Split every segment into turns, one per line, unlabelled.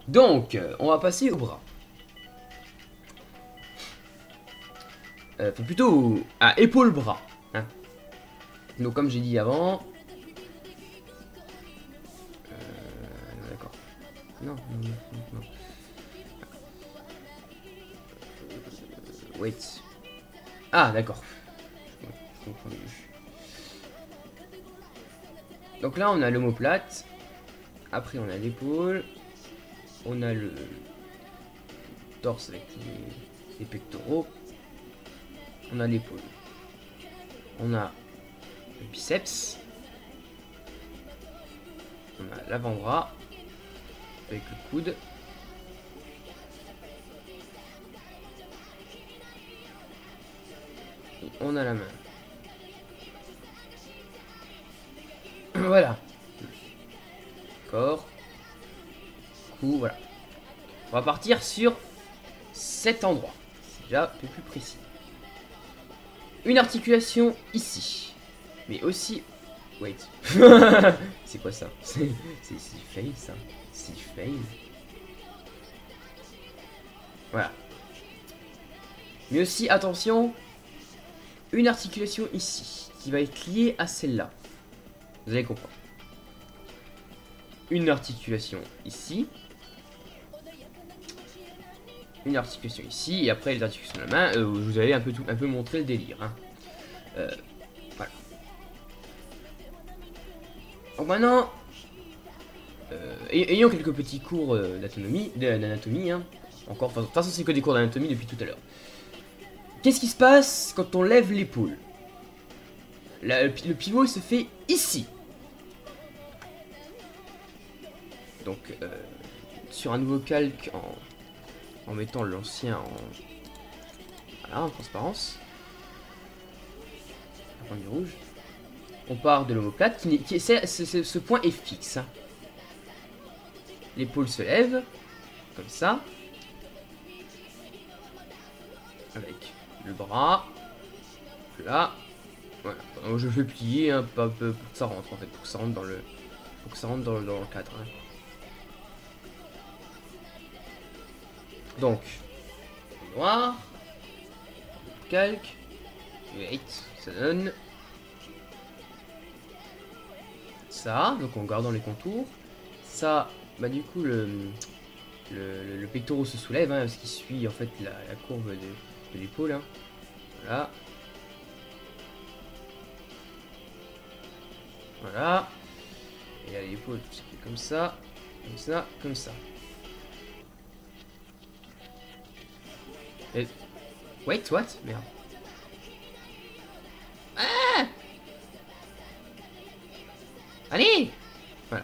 Donc, on va passer au bras. Enfin, plutôt à épaule-bras. Hein. Donc, comme j'ai dit avant... D'accord. Non, non, non, non. Wait. Ah, d'accord. Je comprends mieux. Donc là, on a l'omoplate. Après, on a l'épaule. On a le torse avec les pectoraux. On a l'épaule. On a le biceps. On a l'avant-bras avec le coude. Et on a la main. Voilà. Corps. Cou, voilà. On va partir sur cet endroit. C'est déjà un peu plus précis. Une articulation ici. Mais aussi... Wait. C'est quoi ça? C'est fail ça. C'est fail. Voilà. Mais aussi, attention, une articulation ici, qui va être liée à celle-là. Vous allez comprendre. Une articulation ici. Une articulation ici, et après les articulations de la main, vous allez un peu montrer le délire. Hein. Voilà. Donc maintenant, ayant quelques petits cours d'anatomie, hein, encore, de toute façon c'est que des cours d'anatomie depuis tout à l'heure. Qu'est-ce qui se passe quand on lève l'épaule? Le pivot se fait ici. Donc, sur un nouveau calque, en mettant l'ancien en transparence, un point du rouge, on part de l'omoplate, ce point est fixe. Hein. L'épaule se lève, comme ça, avec le bras, là, voilà. Alors, je fais plier un peu pour que ça rentre en fait, pour que ça rentre dans le, dans le cadre. Hein. Donc, noir, calque, 8, ça donne ça, donc en gardant les contours. Ça, bah du coup le pectoral se soulève, hein, parce qu'il suit en fait la courbe de l'épaule. Hein. Voilà. Voilà. Et là l'épaule se fait comme ça, comme ça, comme ça. Et... Wait, what? Merde. Ah! Allez! Voilà.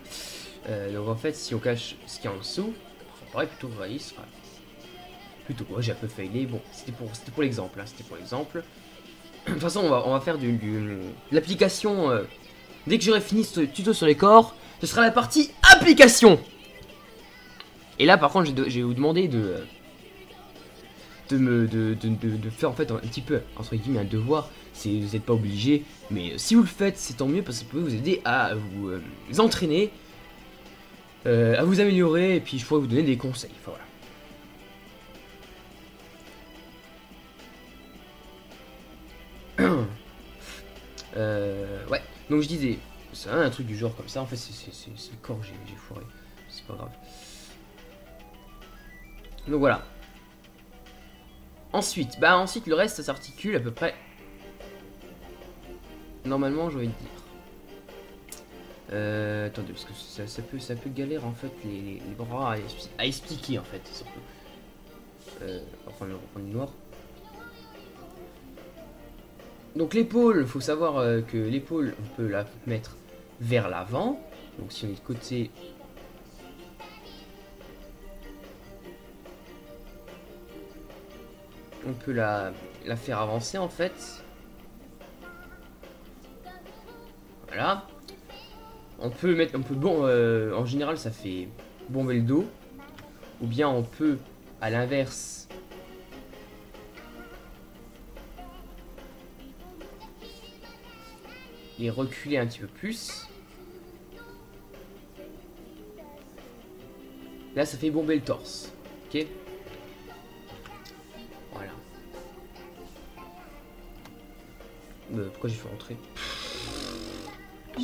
Donc en fait, si on cache ce qu'il y a en dessous, ça paraît plutôt réaliste. Enfin, plutôt quoi, j'ai un peu failé. Bon, c'était pour l'exemple. Hein, c'était pour l'exemple. De toute façon, on va faire de l'application. Dès que j'aurai fini ce tuto sur les corps, ce sera la partie application. Et là, par contre, je vais vous demander de faire en fait un petit peu entre guillemets un devoir. Vous n'êtes pas obligé, mais si vous le faites, c'est tant mieux parce que ça peut vous aider à vous entraîner, à vous améliorer, et puis je pourrais vous donner des conseils. Enfin, voilà. Ouais, donc je disais, c'est un truc du genre comme ça. En fait, c'est le corps, j'ai foiré, c'est pas grave. Donc voilà. Ensuite, ensuite le reste ça s'articule à peu près. Normalement, j'ai envie de dire. Attendez, parce que ça peut galère en fait les bras à expliquer en fait. Enfin, le reprendre du noir. Donc l'épaule, faut savoir que l'épaule, on peut la mettre vers l'avant. Donc si on est de côté, on peut la faire avancer en fait. Voilà. On peut mettre, en général ça fait bomber le dos. Ou bien on peut, à l'inverse, les reculer un petit peu plus. Là, ça fait bomber le torse. Ok. Voilà. Pourquoi j'ai fait rentrer?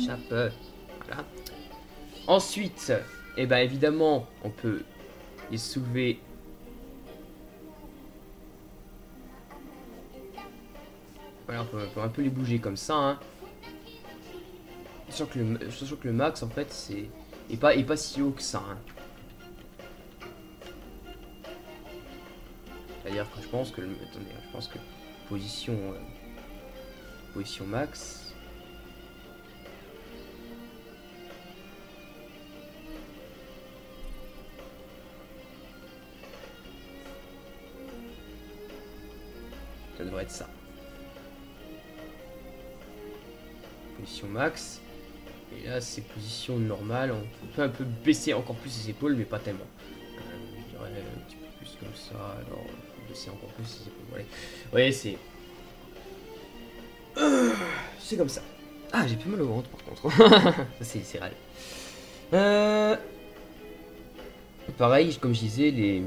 Chape. Voilà. Ensuite, et ben évidemment, on peut les soulever. Voilà, on peut un peu les bouger comme ça. Hein. Sachant que le max, en fait, c'est est pas si haut que ça. Hein. C'est-à-dire que je pense que attendez, je pense que position position max. Ça devrait être ça. Position max. Et là, c'est position normale. On peut un peu baisser encore plus les épaules, mais pas tellement. Je dirais un petit peu plus comme ça. Alors, on peut baisser encore plus les épaules. Ouais, ouais c'est. C'est comme ça. Ah, j'ai plus mal au ventre par contre. C'est râle. Pareil, comme je disais, les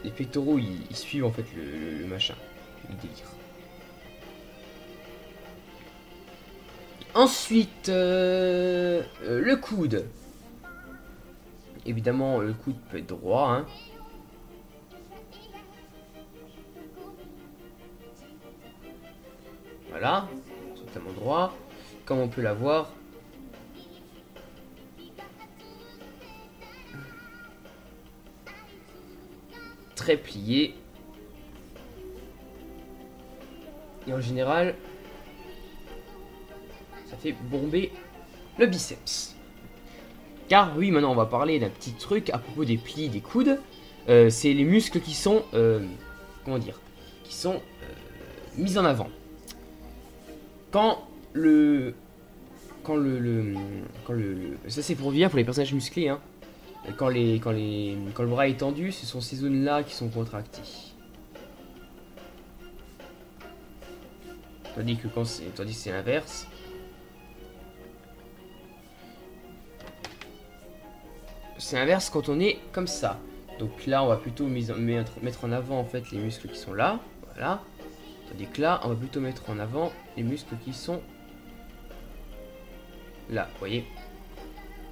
pectoraux ils suivent en fait le machin. Le délire. Ensuite, le coude. Évidemment, le coude peut être droit. Hein. Voilà, totalement droit. Comme on peut l'avoir. Très plié. Et en général, ça fait bomber le biceps. Car oui, maintenant on va parler d'un petit truc à propos des plis des coudes. C'est les muscles qui sont, comment dire, qui sont mis en avant. Quand le ça c'est pour bien pour les personnages musclés. Hein. Quand le bras est tendu, ce sont ces zones-là qui sont contractées. Tandis que c'est l'inverse. C'est l'inverse quand on est comme ça. Donc là, on va plutôt mettre en avant en fait les muscles qui sont là. Voilà. Tandis que là, on va plutôt mettre en avant les muscles qui sont là. Vous voyez.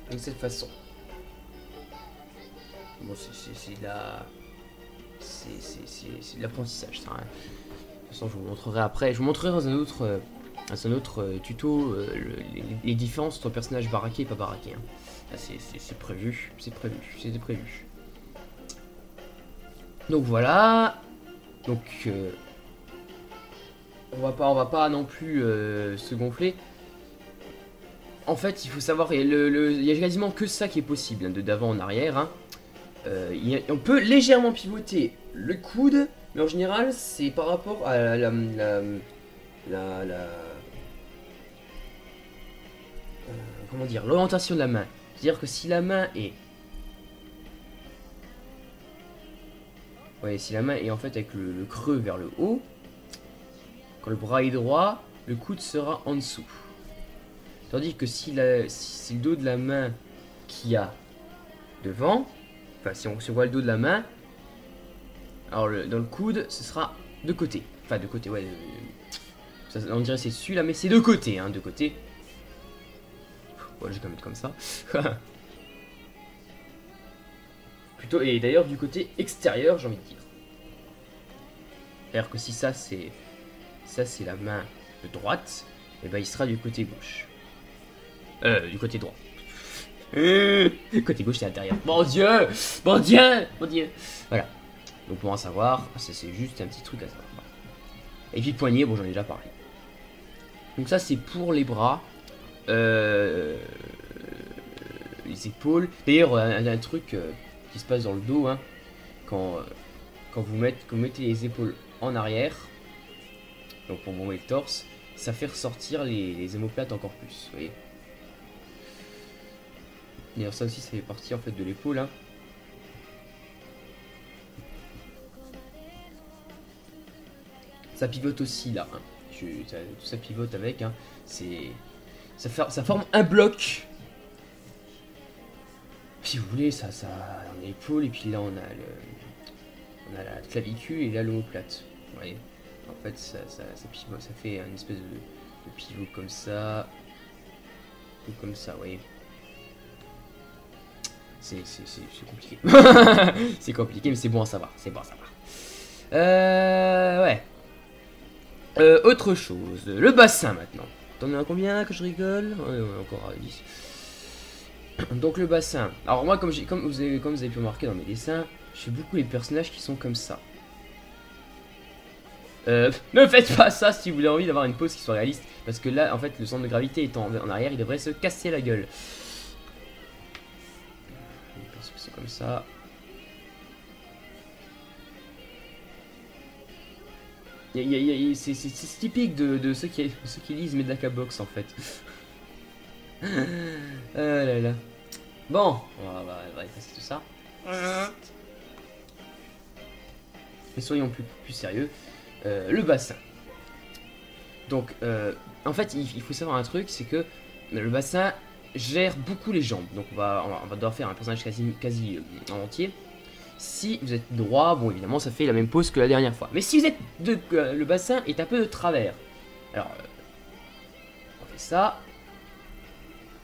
De cette façon. Bon, c'est de l'apprentissage, ça. Hein. De toute façon, je vous montrerai après. Je vous montrerai dans un autre tuto les différences entre personnages baraqués et pas baraqués. Hein. C'est prévu, c'était prévu. Donc voilà. Donc on va pas non plus se gonfler. En fait, il faut savoir, il y a quasiment que ça qui est possible, hein, de d'avant en arrière. Hein. On peut légèrement pivoter le coude, mais en général, c'est par rapport à comment dire, l'orientation de la main. C'est-à-dire que si la main est... Ouais, si la main est en fait avec le creux vers le haut, quand le bras est droit, le coude sera en dessous. Tandis que si c'est le dos de la main qui a devant, enfin si on voit le dos de la main, alors dans le coude, ce sera de côté. Enfin de côté, ouais. On dirait c'est dessus là, mais c'est de côté, hein, de côté. Bon, je vais quand même mettre comme ça. Plutôt, et d'ailleurs du côté extérieur, j'ai envie de dire. C'est-à-dire que si ça c'est la main de droite, et ben il sera du côté gauche. Du côté droit. Côté gauche c'est l'intérieur. Mon dieu, mon dieu, mon dieu. Voilà. Donc pour en savoir, c'est juste un petit truc à savoir. Et puis poignet, bon j'en ai déjà parlé. Donc ça c'est pour les bras. Les épaules. D'ailleurs un truc qui se passe dans le dos, hein, quand vous mettez les épaules en arrière, donc pour bomber le torse, ça fait ressortir les omoplates encore plus, vous voyez. D'ailleurs ça aussi ça fait partie en fait de l'épaule, hein. Ça pivote aussi là, hein. Tout ça pivote avec, hein. Ça forme un bloc. si vous voulez, ça, on a l'épaule, et puis là, on a la clavicule, et là, l'omoplate. Vous voyez, en fait, ça fait une espèce de pivot comme ça, ou comme ça, vous voyez. C'est compliqué. C'est compliqué, mais c'est bon à savoir. C'est bon à savoir. Ouais. Autre chose. Le bassin maintenant. T'en as combien que je rigole? Ouais, encore à 10. Donc le bassin. Alors moi, comme vous avez pu remarquer dans mes dessins, je fais beaucoup les personnages qui sont comme ça. Ne faites pas ça si vous avez envie d'avoir une pose qui soit réaliste. Parce que là, en fait, le centre de gravité étant en arrière, il devrait se casser la gueule. Parce que c'est comme ça. C'est typique de ceux qui lisent Medaka Box en fait. Ah là là. Bon, on va effacer tout ça. Mais soyons plus sérieux. Le bassin. Donc, en fait, il faut savoir un truc, c'est que le bassin gère beaucoup les jambes. Donc, on va devoir faire un personnage quasi en entier. Si vous êtes droit, bon évidemment ça fait la même pose que la dernière fois. Mais si vous êtes le bassin est un peu de travers. Alors, on fait ça.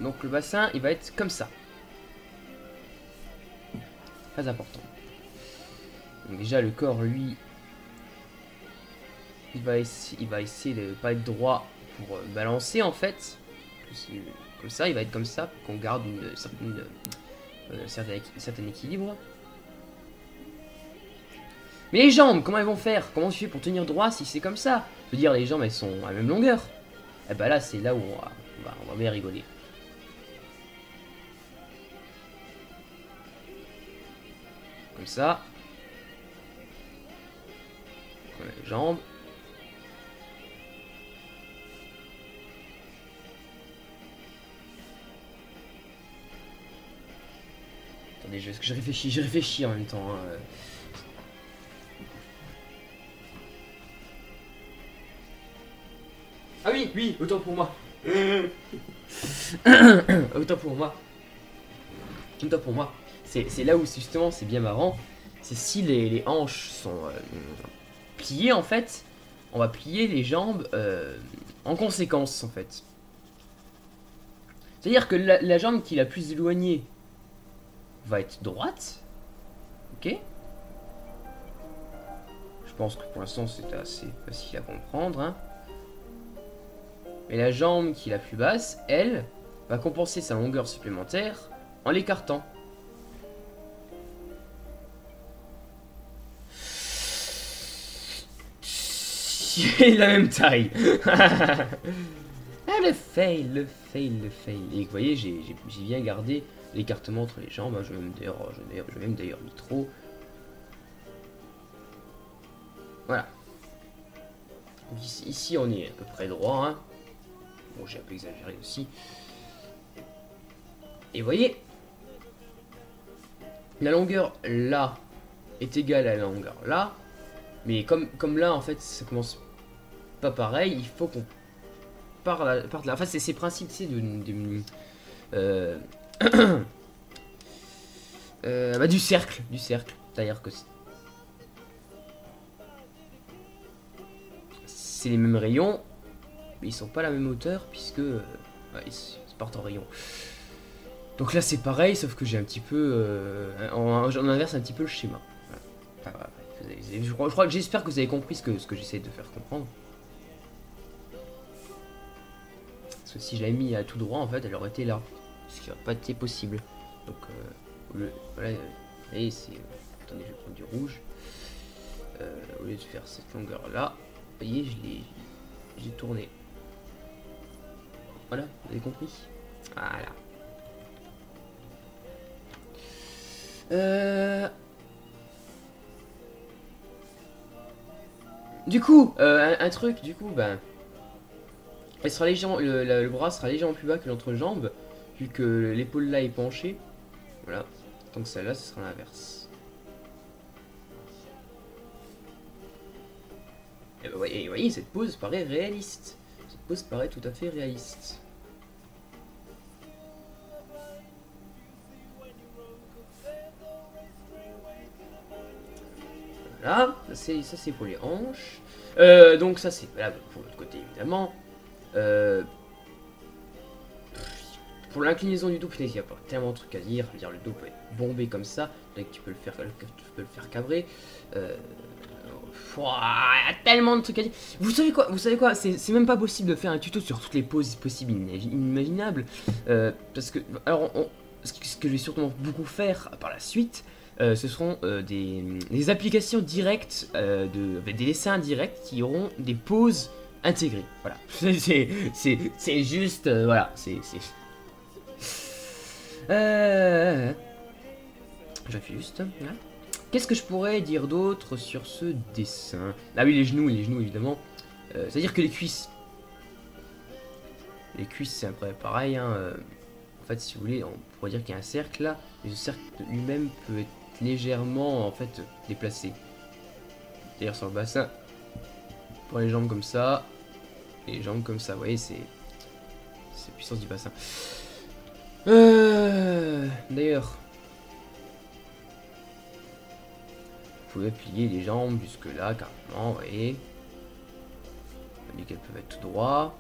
Donc le bassin, il va être comme ça. Très important. Donc déjà le corps, lui, il va essayer de pas être droit pour balancer en fait. Comme ça, il va être comme ça pour qu'on garde un certain équilibre. Mais les jambes, comment elles vont faire? Comment tu fais pour tenir droit si c'est comme ça? Je veux dire, les jambes, elles sont à la même longueur. Et bah là, c'est là où on va bien rigoler. Comme ça. On a les jambes. Attendez, je réfléchis en même temps. Hein. Ah oui, autant pour moi. Autant pour moi. Autant pour moi. C'est là où justement c'est bien marrant. C'est si les hanches sont pliées en fait, on va plier les jambes en conséquence en fait. C'est-à-dire que la jambe qui est la plus éloignée va être droite. Ok. Je pense que pour l'instant c'est assez facile à comprendre. Hein. Et la jambe qui est la plus basse, elle, va compenser sa longueur supplémentaire en l'écartant. C'est la même taille. Ah, le fail. Et vous voyez, j'ai bien gardé l'écartement entre les jambes. Je vais même d'ailleurs mis trop. Voilà. Ici, on est à peu près droit. Hein. Bon, j'ai un peu exagéré aussi. Et vous voyez, la longueur là est égale à la longueur là. Mais comme là, en fait, ça commence pas pareil, il faut qu'on parte là. Enfin, c'est principe, c'est du cercle. C'est-à-dire que c'est les mêmes rayons, mais ils sont pas à la même hauteur puisque ils partent en rayon. Donc là c'est pareil, sauf que j'ai un petit peu j'en inverse un petit peu le schéma. Voilà. Enfin, voilà. J'espère que vous avez compris ce que j'essaie de faire comprendre. Parce que si je l'avais mis à tout droit, en fait, elle aurait été là, ce qui n'aurait pas été possible. Donc voilà, et c'est. Attendez, je vais prendre du rouge. Au lieu de faire cette longueur là, vous voyez, j'ai tourné. Voilà, vous avez compris. Voilà. Du coup, un truc, du coup, ben, elle sera légèrement, le bras sera légèrement plus bas que l'entrejambe, vu que l'épaule là est penchée. Voilà. Donc celle-là, ce sera l'inverse. Et vous voyez, cette pose paraît réaliste. Cette pose paraît tout à fait réaliste. Voilà, ça c'est pour les hanches. Donc ça c'est valable pour l'autre côté évidemment. Pour l'inclinaison du dos, putain, il y a pas tellement de trucs à dire. Je veux dire, le dos peut être bombé comme ça. Dès que tu peux le faire cabrer. Il y a tellement de trucs à dire. Vous savez quoi, c'est même pas possible de faire un tuto sur toutes les poses possibles inimaginables. Parce que, alors, ce que je vais surtout beaucoup faire par la suite, ce seront des applications directes, des dessins directs qui auront des poses intégrées. Voilà. C'est juste, voilà, j'ajuste. Hein. Qu'est-ce que je pourrais dire d'autre sur ce dessin? Ah oui, les genoux évidemment. C'est-à-dire que les cuisses. Les cuisses, c'est un peu pareil. Hein. En fait, si vous voulez, on pourrait dire qu'il y a un cercle là. Et ce cercle lui-même peut être légèrement en fait déplacé. C'est-à-dire sur le bassin. Pour les jambes comme ça. Et les jambes comme ça. Vous voyez, c'est puissance du bassin. D'ailleurs, vous pouvez plier les jambes jusque là carrément, vous voyez. On dit qu'elles peuvent être tout droit.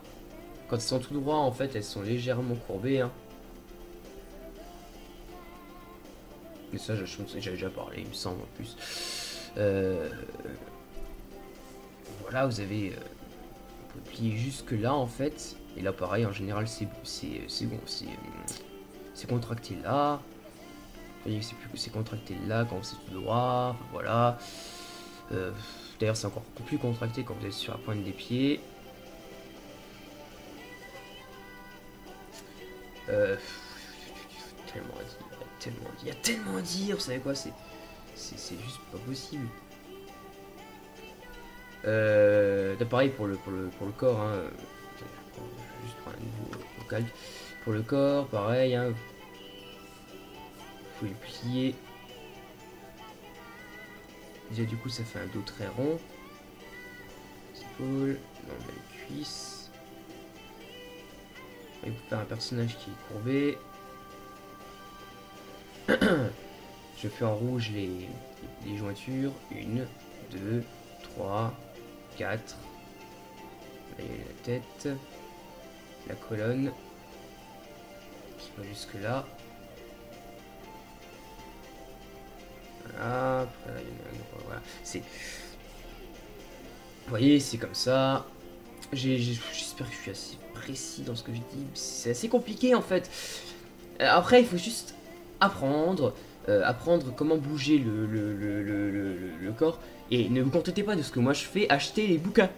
Quand elles sont tout droit, en fait, elles sont légèrement courbées. Hein. Mais ça, j'avais déjà parlé, il me semble en plus. Voilà, vous avez, vous pouvez plier jusque là en fait. Et là, pareil, en général, c'est bon, c'est contracté là. Vous voyez que c'est contracté là quand c'est tout droit. Voilà. D'ailleurs, c'est encore plus contracté quand vous êtes sur la pointe des pieds. Il y a tellement à dire. Vous savez quoi, c'est juste pas possible. Pareil pour le corps. Hein. Juste prendre un nouveau calque. Pour le corps, pareil. Hein. Vous pouvez plier. Déjà du coup ça fait un dos très rond. Épaules, non, les cuisses. Et vous faire un personnage qui est courbé. Je fais en rouge les jointures. 1, 2, 3, 4. Là il y a la tête. La colonne. Qui va jusque là. Voilà, après, voilà. C'est, vous voyez, c'est comme ça. J'espère que je suis assez précis dans ce que je dis. C'est assez compliqué en fait. Après, il faut juste apprendre, apprendre comment bouger le corps. Et ne vous contentez pas de ce que moi je fais. Achetez les bouquins.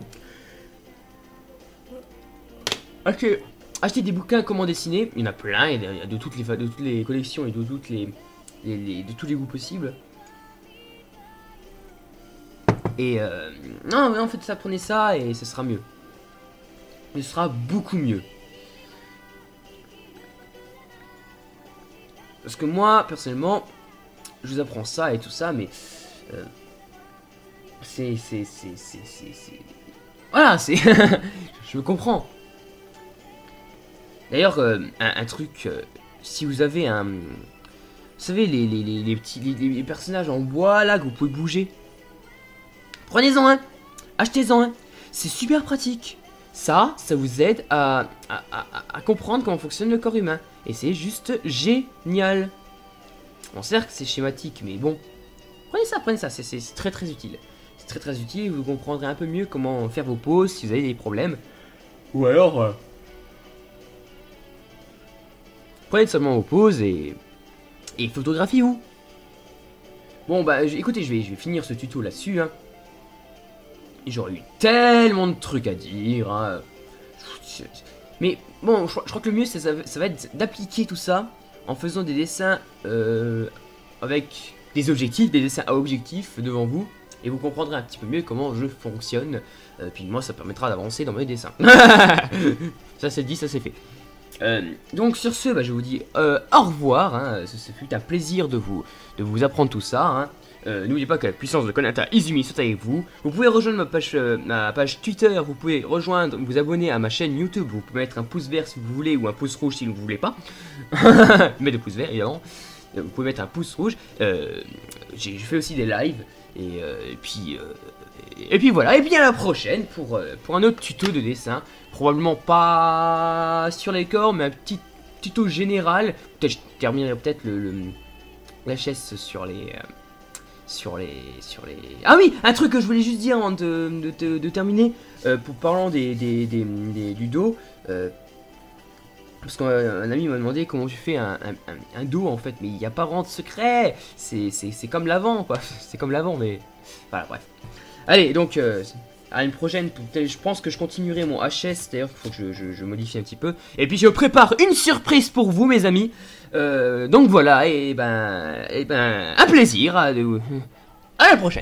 Achetez des bouquins comment dessiner. Il y en a plein. Il y a de toutes les collections et de tous les goûts possibles. Et non mais en fait ça, prenez ça et ce sera mieux. Ce sera beaucoup mieux. Parce que moi personnellement je vous apprends ça et tout ça mais voilà, c'est je me comprends. D'ailleurs un truc, si vous avez un, vous savez les personnages en bois là que vous pouvez bouger, prenez-en un, achetez-en un, c'est super pratique. Ça vous aide à comprendre comment fonctionne le corps humain. Et c'est juste génial. Bon, certes, c'est schématique, mais bon. Prenez ça, c'est très très utile. C'est très utile, vous comprendrez un peu mieux comment faire vos poses si vous avez des problèmes. Ou alors... prenez seulement vos poses et photographiez-vous. Bon, bah écoutez, je vais finir ce tuto là-dessus, hein. J'aurais eu tellement de trucs à dire, hein. Mais bon, je crois que le mieux ça va être d'appliquer tout ça en faisant des dessins avec des objectifs, des dessins à objectifs devant vous. Et vous comprendrez un petit peu mieux comment je fonctionne. Puis moi ça permettra d'avancer dans mes dessins. Ça c'est dit, ça c'est fait. Donc sur ce, bah, je vous dis au revoir, hein. Ce fut un plaisir de vous apprendre tout ça, hein. N'oubliez pas que la puissance de Konata Izumi soit avec vous. Vous pouvez rejoindre ma page Twitter, vous pouvez vous abonner à ma chaîne YouTube, vous pouvez mettre un pouce vert si vous voulez ou un pouce rouge si vous ne voulez pas. Mais de pouce vert évidemment. Vous pouvez mettre un pouce rouge. Je fais aussi des lives Et puis voilà, et bien à la prochaine pour un autre tuto de dessin. Probablement pas sur les corps, mais un petit tuto général. Peut-être je terminerai peut-être la chaise sur les... Ah oui, un truc que je voulais juste dire avant de terminer, pour parlant du dos, parce qu'un ami m'a demandé comment tu fais un dos en fait, mais il n'y a pas vraiment de secret, c'est comme l'avant quoi, c'est comme l'avant, mais voilà, bref. Allez, donc à une prochaine, je pense que je continuerai mon HS, d'ailleurs il faut que je modifie un petit peu, et puis je prépare une surprise pour vous mes amis, donc voilà, et ben un plaisir, à la prochaine.